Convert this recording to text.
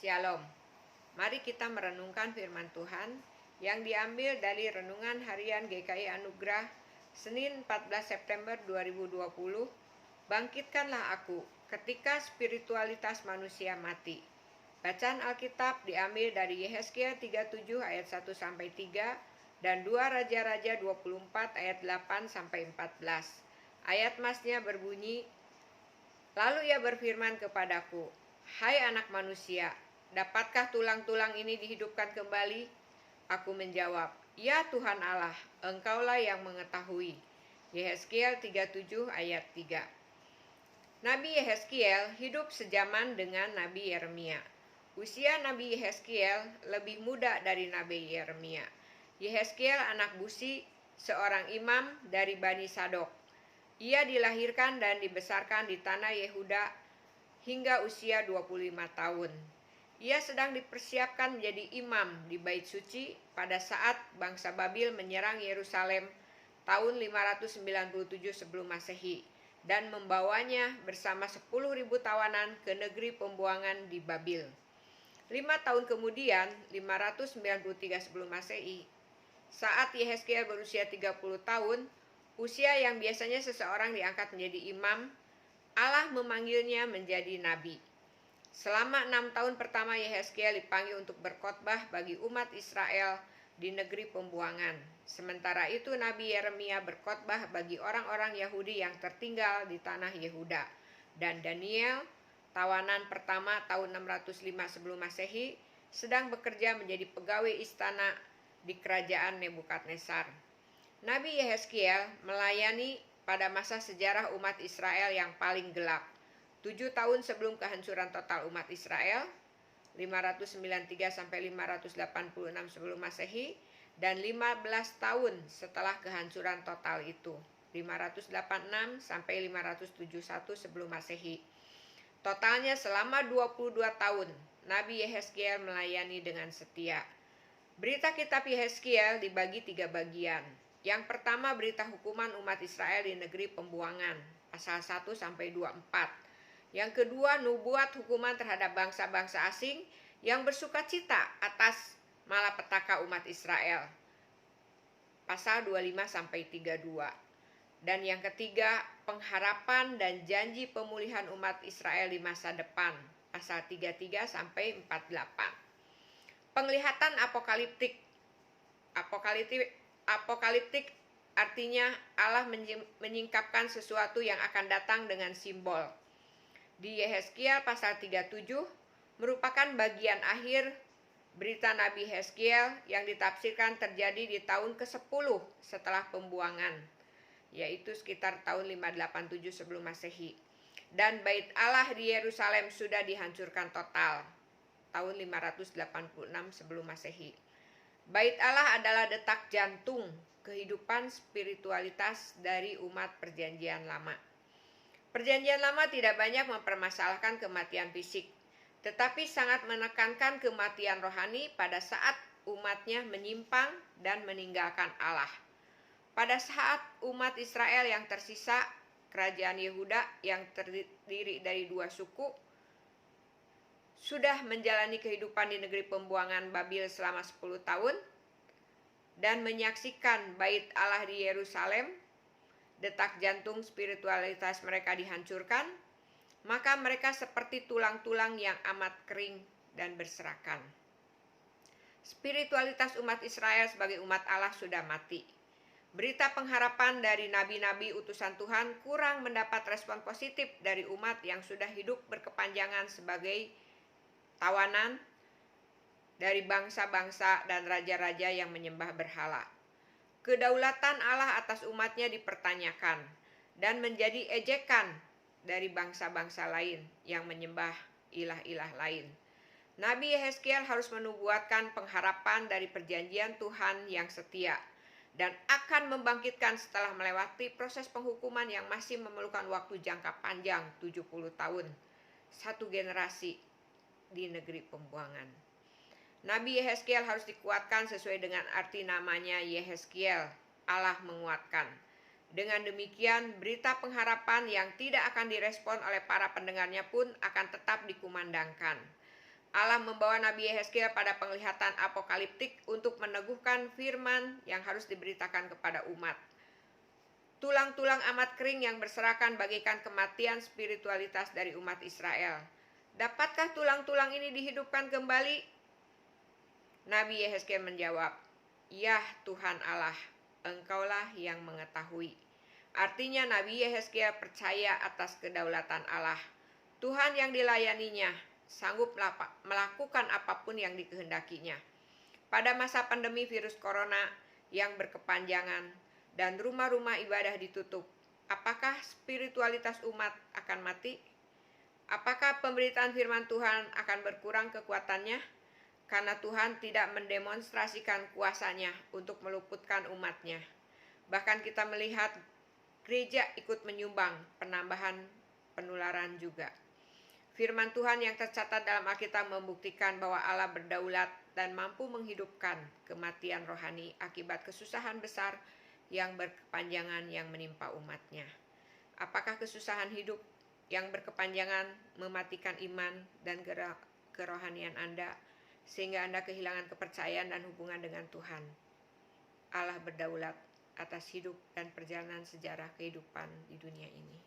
Shalom. Mari kita merenungkan firman Tuhan yang diambil dari Renungan Harian GKI Anugerah Senin 14 September 2020. Bangkitkanlah aku ketika spiritualitas manusia mati. Bacaan Alkitab diambil dari Yehezkiel 37 ayat 1 sampai 3 dan 2 Raja-Raja 24 ayat 8 sampai 14. Ayat masnya berbunyi, lalu ia berfirman kepadaku, "Hai anak manusia, dapatkah tulang-tulang ini dihidupkan kembali?" Aku menjawab, "Ya Tuhan Allah, Engkaulah yang mengetahui." Yehezkiel 37 ayat 3. Nabi Yehezkiel hidup sejaman dengan Nabi Yeremia. Usia Nabi Yehezkiel lebih muda dari Nabi Yeremia. Yehezkiel anak Busi, seorang imam dari Bani Sadok. Ia dilahirkan dan dibesarkan di tanah Yehuda hingga usia 25 tahun. Ia sedang dipersiapkan menjadi imam di Bait Suci pada saat bangsa Babil menyerang Yerusalem tahun 597 sebelum Masehi dan membawanya bersama 10.000 tawanan ke negeri pembuangan di Babil. 5 tahun kemudian, 593 sebelum Masehi, saat Yehezkiel berusia 30 tahun, usia yang biasanya seseorang diangkat menjadi imam, Allah memanggilnya menjadi nabi. Selama 6 tahun pertama Yehezkiel dipanggil untuk berkhotbah bagi umat Israel di negeri pembuangan. Sementara itu Nabi Yeremia berkhotbah bagi orang-orang Yahudi yang tertinggal di tanah Yehuda. Dan Daniel, tawanan pertama tahun 605 sebelum Masehi, sedang bekerja menjadi pegawai istana di kerajaan Nebukadnezar. Nabi Yehezkiel melayani pada masa sejarah umat Israel yang paling gelap. 7 tahun sebelum kehancuran total umat Israel, 593 sampai 586 sebelum Masehi, dan 15 tahun setelah kehancuran total itu, 586 sampai 571 sebelum Masehi. Totalnya selama 22 tahun, Nabi Yehezkiel melayani dengan setia. Berita kitab Yehezkiel dibagi 3 bagian. Yang pertama berita hukuman umat Israel di negeri pembuangan, pasal 1 sampai 24. Yang kedua nubuat hukuman terhadap bangsa-bangsa asing yang bersukacita atas malapetaka umat Israel, pasal 25 sampai 32. Dan yang ketiga pengharapan dan janji pemulihan umat Israel di masa depan, pasal 33 sampai 48. Penglihatan apokaliptik artinya Allah menyingkapkan sesuatu yang akan datang dengan simbol. Di Yehezkiel pasal 37 merupakan bagian akhir berita Nabi Yehezkiel yang ditafsirkan terjadi di tahun ke-10 setelah pembuangan, yaitu sekitar tahun 587 sebelum Masehi. Dan Bait Allah di Yerusalem sudah dihancurkan total tahun 586 sebelum Masehi. Bait Allah adalah detak jantung kehidupan spiritualitas dari umat Perjanjian Lama. Perjanjian Lama tidak banyak mempermasalahkan kematian fisik, tetapi sangat menekankan kematian rohani pada saat umatnya menyimpang dan meninggalkan Allah. Pada saat umat Israel yang tersisa, kerajaan Yehuda yang terdiri dari 2 suku, sudah menjalani kehidupan di negeri pembuangan Babil selama 10 tahun dan menyaksikan Bait Allah di Yerusalem, detak jantung spiritualitas mereka dihancurkan, maka mereka seperti tulang-tulang yang amat kering dan berserakan. Spiritualitas umat Israel sebagai umat Allah sudah mati. Berita pengharapan dari nabi-nabi utusan Tuhan kurang mendapat respon positif dari umat yang sudah hidup berkepanjangan sebagai tawanan dari bangsa-bangsa dan raja-raja yang menyembah berhala. Kedaulatan Allah atas umatnya dipertanyakan dan menjadi ejekan dari bangsa-bangsa lain yang menyembah ilah-ilah lain. Nabi Yehezkiel harus menubuatkan pengharapan dari perjanjian Tuhan yang setia dan akan membangkitkan setelah melewati proses penghukuman yang masih memerlukan waktu jangka panjang 70 tahun, 1 generasi di negeri pembuangan. Nabi Yehezkiel harus dikuatkan sesuai dengan arti namanya Yehezkiel, Allah menguatkan. Dengan demikian, berita pengharapan yang tidak akan direspon oleh para pendengarnya pun akan tetap dikumandangkan. Allah membawa Nabi Yehezkiel pada penglihatan apokaliptik untuk meneguhkan firman yang harus diberitakan kepada umat. Tulang-tulang amat kering yang berserakan bagaikan kematian spiritualitas dari umat Israel. Dapatkah tulang-tulang ini dihidupkan kembali? Nabi Yehezkiel menjawab, "Ya Tuhan Allah, Engkaulah yang mengetahui." Artinya Nabi Yehezkiel percaya atas kedaulatan Allah. Tuhan yang dilayaninya sanggup melakukan apapun yang dikehendakinya. Pada masa pandemi virus corona yang berkepanjangan dan rumah-rumah ibadah ditutup, apakah spiritualitas umat akan mati? Apakah pemberitaan firman Tuhan akan berkurang kekuatannya? Karena Tuhan tidak mendemonstrasikan kuasanya untuk meluputkan umatnya. Bahkan kita melihat gereja ikut menyumbang penambahan penularan juga. Firman Tuhan yang tercatat dalam Alkitab membuktikan bahwa Allah berdaulat dan mampu menghidupkan kematian rohani akibat kesusahan besar yang berkepanjangan yang menimpa umatnya. Apakah kesusahan hidup yang berkepanjangan mematikan iman dan kerohanian Anda sehingga Anda kehilangan kepercayaan dan hubungan dengan Tuhan? Allah berdaulat atas hidup dan perjalanan sejarah kehidupan di dunia ini.